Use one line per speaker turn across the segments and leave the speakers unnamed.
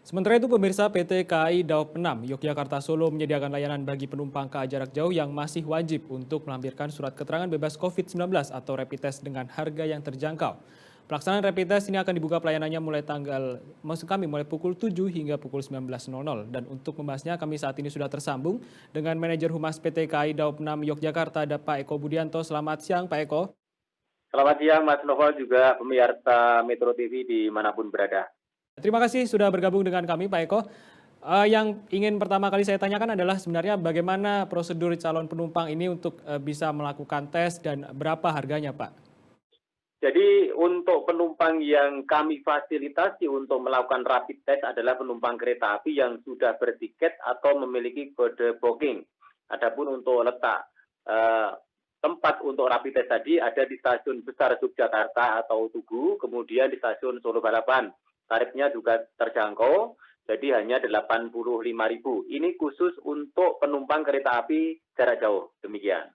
Sementara itu pemirsa PT KAI Daop 6 Yogyakarta Solo menyediakan layanan bagi penumpang KA jarak jauh yang masih wajib untuk melampirkan surat keterangan bebas COVID-19 atau rapid test dengan harga yang terjangkau. Pelaksanaan rapid test ini akan dibuka pelayanannya mulai pukul 7 hingga pukul 19.00. Dan untuk membahasnya kami saat ini sudah tersambung dengan manajer Humas PT KAI Daop 6 Yogyakarta ada Pak Eko Budianto. Selamat siang Pak Eko.
Selamat siang Mas Novel juga pemirsa Metro TV dimanapun berada.
Terima kasih sudah bergabung dengan kami, Pak Eko. Yang ingin pertama kali saya tanyakan adalah sebenarnya bagaimana prosedur calon penumpang ini untuk bisa melakukan tes dan berapa harganya, Pak?
Jadi untuk penumpang yang kami fasilitasi untuk melakukan rapid test adalah penumpang kereta api yang sudah bertiket atau memiliki kode booking. Adapun untuk letak tempat untuk rapid test tadi ada di stasiun besar Yogyakarta atau Tugu, kemudian di stasiun Solo Balapan. Tarifnya juga terjangkau, jadi hanya 85.000. Ini khusus untuk penumpang kereta api jarak jauh. Demikian.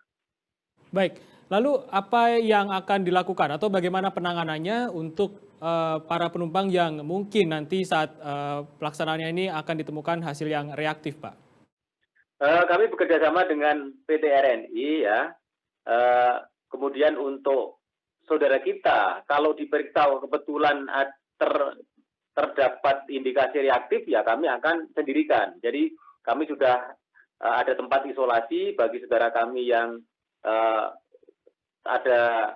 Baik, lalu apa yang akan dilakukan atau bagaimana penanganannya untuk para penumpang yang mungkin nanti saat pelaksanaannya ini akan ditemukan hasil yang reaktif, Pak?
Kami bekerjasama dengan PT RNI ya. Kemudian untuk saudara kita, kalau diperiksa kebetulan terdapat indikasi reaktif, ya kami akan sendirikan. Jadi kami sudah ada tempat isolasi bagi saudara kami yang ada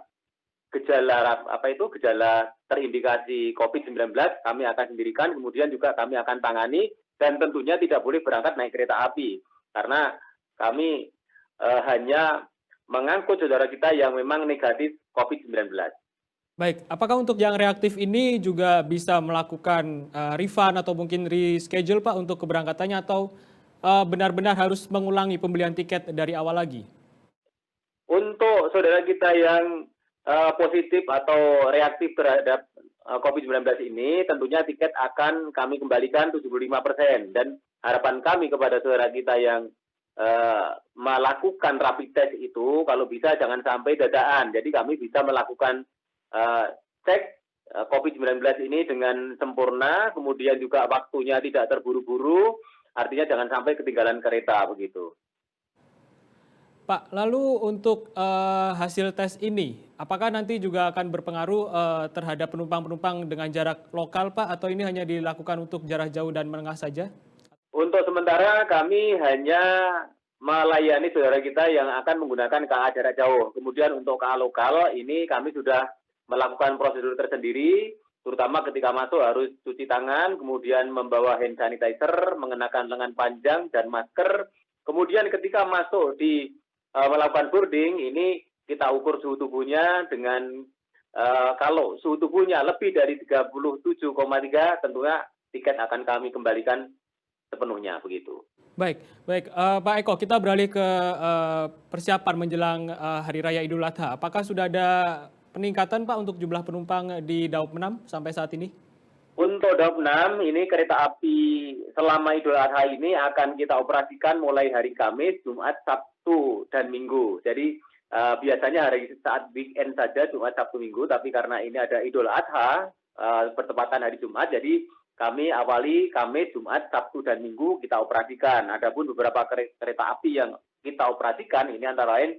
gejala terindikasi COVID-19, kami akan sendirikan, kemudian juga kami akan tangani, dan tentunya tidak boleh berangkat naik kereta api, karena kami hanya mengangkut saudara kita yang memang negatif COVID-19.
Baik, apakah untuk yang reaktif ini juga bisa melakukan refund atau mungkin reschedule, Pak, untuk keberangkatannya atau benar-benar harus mengulangi pembelian tiket dari awal lagi?
Untuk saudara kita yang positif atau reaktif terhadap COVID-19 ini, tentunya tiket akan kami kembalikan 75%. Dan harapan kami kepada saudara kita yang melakukan rapid test itu, kalau bisa jangan sampai dadaan. Jadi kami bisa melakukan cek COVID-19 ini dengan sempurna, kemudian juga waktunya tidak terburu-buru, artinya jangan sampai ketinggalan kereta begitu.
Pak, lalu untuk hasil tes ini, apakah nanti juga akan berpengaruh terhadap penumpang-penumpang dengan jarak lokal, Pak, atau ini hanya dilakukan untuk jarak jauh dan menengah saja?
Untuk sementara kami hanya melayani saudara kita yang akan menggunakan KA jarak jauh. Kemudian untuk KA lokal ini kami sudah melakukan prosedur tersendiri, terutama ketika masuk harus cuci tangan, kemudian membawa hand sanitizer, mengenakan lengan panjang dan masker. Kemudian ketika masuk di melakukan boarding, ini kita ukur suhu tubuhnya dengan kalau suhu tubuhnya lebih dari 37,3, tentunya tiket akan kami kembalikan sepenuhnya begitu.
Baik, baik. Pak Eko, kita beralih ke persiapan menjelang Hari Raya Idul Adha. Apakah sudah ada peningkatan, Pak, untuk jumlah penumpang di Daop 6 sampai saat ini?
Untuk Daop 6, ini kereta api selama Idul Adha ini akan kita operasikan mulai hari Kamis, Jumat, Sabtu, dan Minggu. Jadi biasanya hari saat weekend saja, Jumat, Sabtu, Minggu, tapi karena ini ada Idul Adha, bertepatan hari Jumat, jadi kami awali Kamis, Jumat, Sabtu, dan Minggu kita operasikan. Adapun beberapa kereta api yang kita operasikan ini antara lain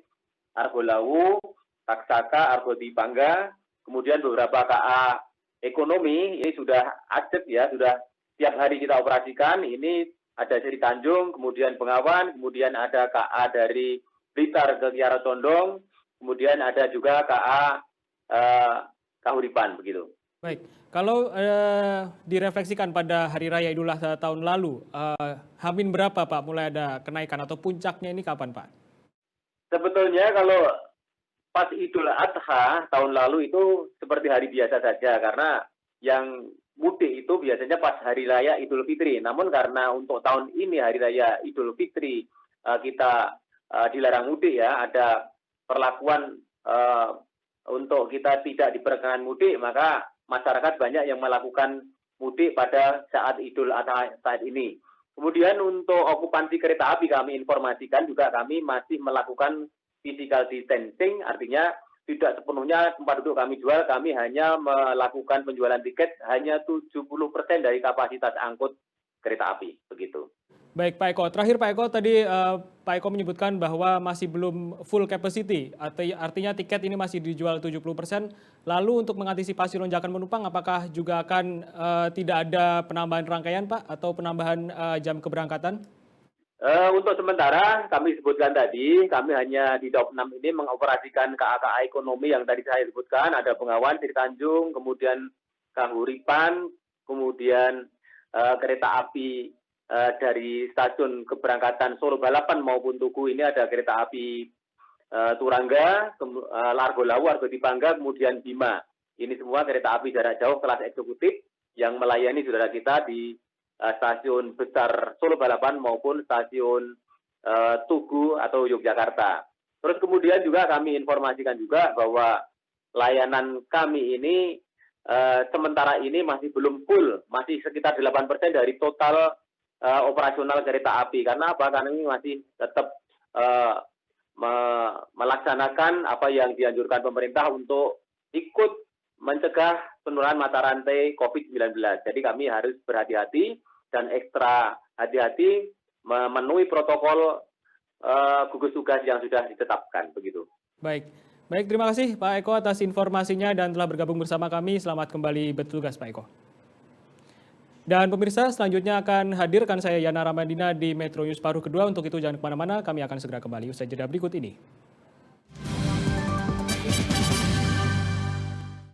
Argo Lawu, Taksaka, Argo Dipangga, kemudian beberapa KA ekonomi ini sudah acet ya, sudah tiap hari kita operasikan. Ini ada dari Tanjung, kemudian Bengawan, kemudian ada KA dari Blitar ke Kiara Condong, kemudian ada juga KA Kahuripan begitu.
Baik, kalau direfleksikan pada Hari Raya Idul Adha tahun lalu, Hamin berapa, Pak, mulai ada kenaikan atau puncaknya ini kapan, Pak?
Sebetulnya kalau pas Idul Adha tahun lalu itu seperti hari biasa saja, karena yang mudik itu biasanya pas Hari Raya Idul Fitri. Namun karena untuk tahun ini Hari Raya Idul Fitri kita dilarang mudik ya, ada perlakuan untuk kita tidak diperkenankan mudik, maka masyarakat banyak yang melakukan mudik pada saat Idul Adha saat ini. Kemudian untuk okupansi kereta api kami informasikan juga kami masih melakukan physical distancing, artinya tidak sepenuhnya tempat duduk kami jual, kami hanya melakukan penjualan tiket hanya 70% dari kapasitas angkut kereta api, begitu.
Baik Pak Eko, terakhir Pak Eko tadi Pak Eko menyebutkan bahwa masih belum full capacity, artinya tiket ini masih dijual 70%. Lalu untuk mengantisipasi lonjakan penumpang, apakah juga akan tidak ada penambahan rangkaian Pak atau penambahan jam keberangkatan?
Untuk sementara kami sebutkan tadi, kami hanya di Daup 6 ini mengoperasikan KA-KA ekonomi yang tadi saya sebutkan, ada Bengawan, Sri Tanjung, kemudian Kahuripan, kemudian kereta api dari stasiun keberangkatan Solo Balapan maupun Tugu ini ada kereta api Turangga, Largo Lawu, Argo Dipangga, kemudian Bima. Ini semua kereta api jarak jauh kelas eksekutif yang melayani saudara kita di stasiun besar Solo Balapan maupun stasiun Tugu atau Yogyakarta. Terus kemudian juga kami informasikan juga bahwa layanan kami ini sementara ini masih belum full, masih sekitar 8% dari total operasional kereta api. Karena apa? Karena ini masih tetap melaksanakan apa yang dianjurkan pemerintah untuk ikut mencegah penularan mata rantai COVID-19. Jadi kami harus berhati-hati dan ekstra hati-hati memenuhi protokol gugus tugas yang sudah ditetapkan, begitu.
Baik, baik terima kasih Pak Eko atas informasinya dan telah bergabung bersama kami. Selamat kembali bertugas Pak Eko. Dan pemirsa, selanjutnya akan hadirkan saya Yana Ramadina di Metro News paruh kedua. Untuk itu jangan kemana-mana, kami akan segera kembali usai jeda berikut ini.